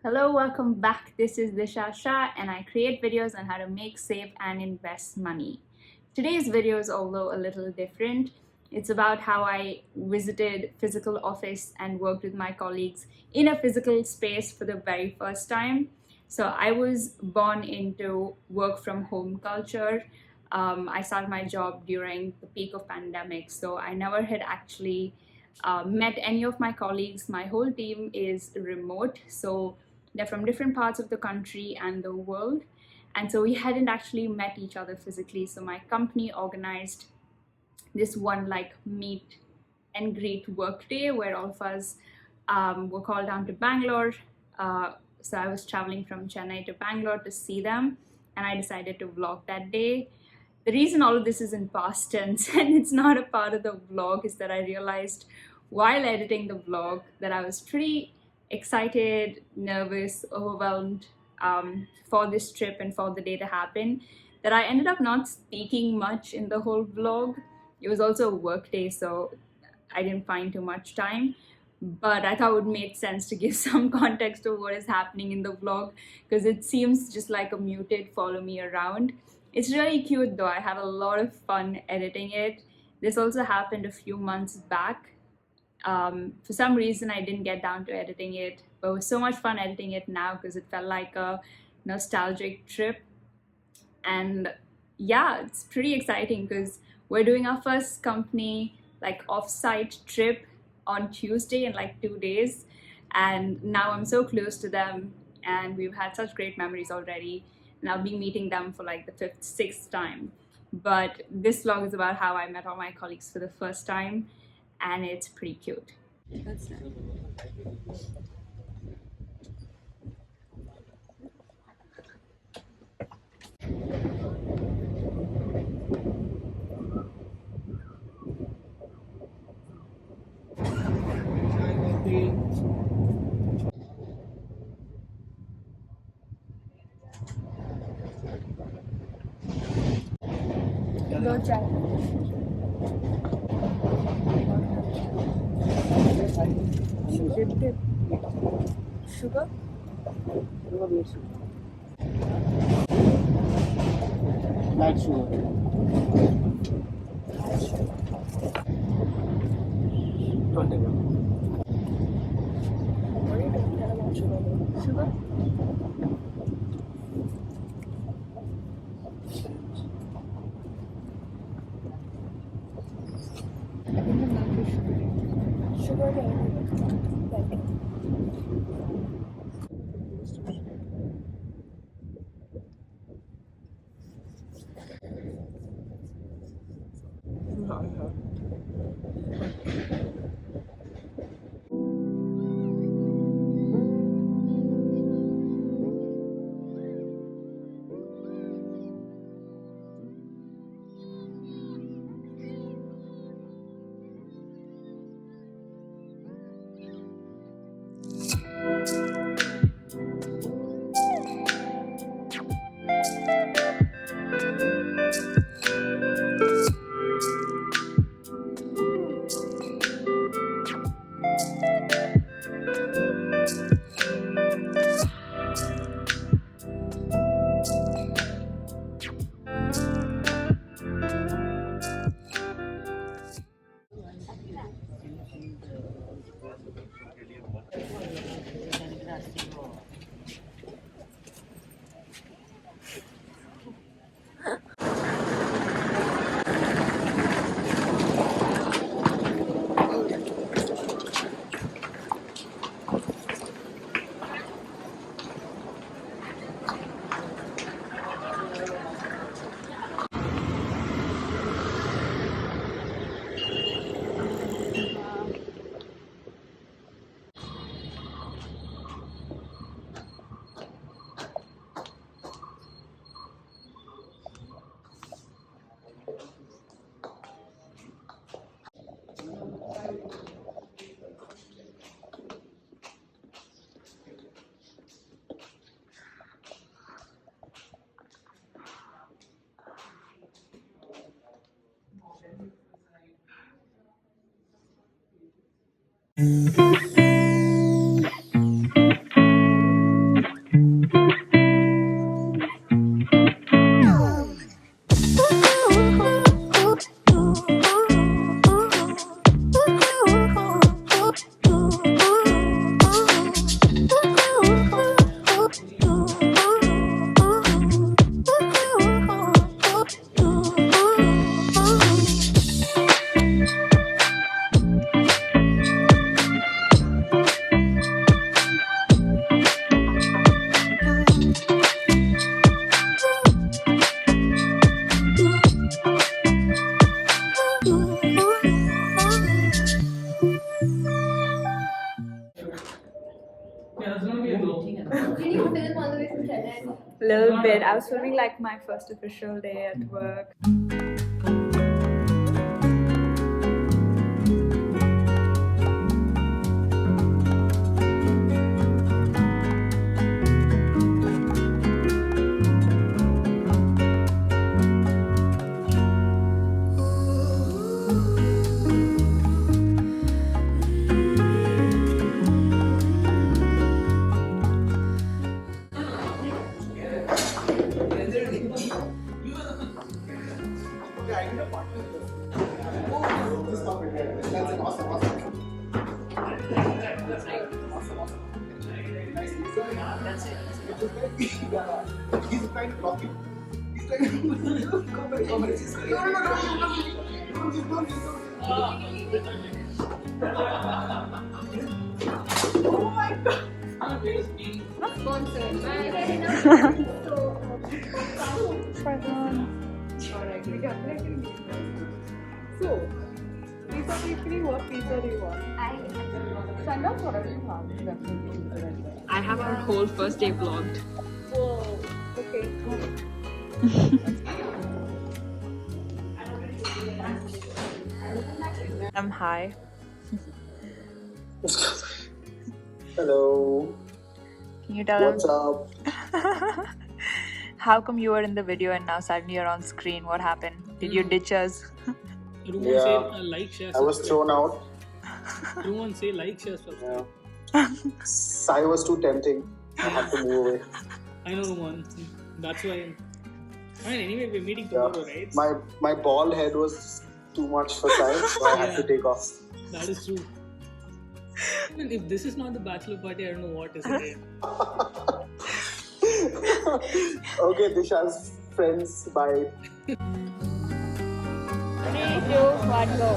Hello, welcome back. This is dishfishh and I create videos on how to make, save and invest money. Today's video is although a little different. It's about how I visited physical office and worked with my colleagues in a physical space for the very first time. So I was born into work from home culture. I started my job during the peak of pandemic, so I never had actually met any of my colleagues. My whole team is remote, so they're from different parts of the country and the world. And so we hadn't actually met each other physically. So my company organized this one like meet and greet work day where all of us were called down to Bangalore. So I was traveling from Chennai to Bangalore to see them, and I decided to vlog that day. The reason all of this is in past tense and it's not a part of the vlog is that I realized while editing the vlog that I was pretty excited, nervous, overwhelmed for this trip and for the day to happen, that I ended up not speaking much in the whole vlog. It was also a work day, so I didn't find too much time, but I thought it would make sense to give some context to what is happening in the vlog because it seems just like a muted follow me around. It's really cute though. I had a lot of fun editing it. This also happened a few months back. For some reason I didn't get down to editing it, but it was so much fun editing it now because it felt like a nostalgic trip. And yeah, it's pretty exciting because we're doing our first company like off-site trip on Tuesday in like 2 days, and now I'm so close to them and we've had such great memories already, and I'll be meeting them for like the fifth, sixth time. But this vlog is about how I met all my colleagues for the first time, and it's pretty cute. That's nice. दो चाय sugar light sugar. Don't take it. sugar you film all the way from Chennai? Little bit. I was filming like my first official day at work. He's trying to block you. He's trying to Oh my god! Not sponsored. So, pizza bakery, what pizza do you want? Send us whatever you have. I have our whole first day vlogged. Whoa, okay. I'm high. Hello. Can you tell What's up? us? How come you were in the video and now suddenly you're on screen? What happened? Did you ditch us? Roman Yeah. say like, share, I was subscribe. thrown out. Roman say like, share, subscribe. Yeah. Sai was too tempting. I had to move away. I know Roman. That's why. I mean, anyway, we're meeting Yeah. tomorrow, right? My bald head was too much for Sai, so I had to take off. That is true. I mean, if this is not the bachelor party, I don't know what is it. Okay, Disha's friends, bye. 3, 2, 1, go.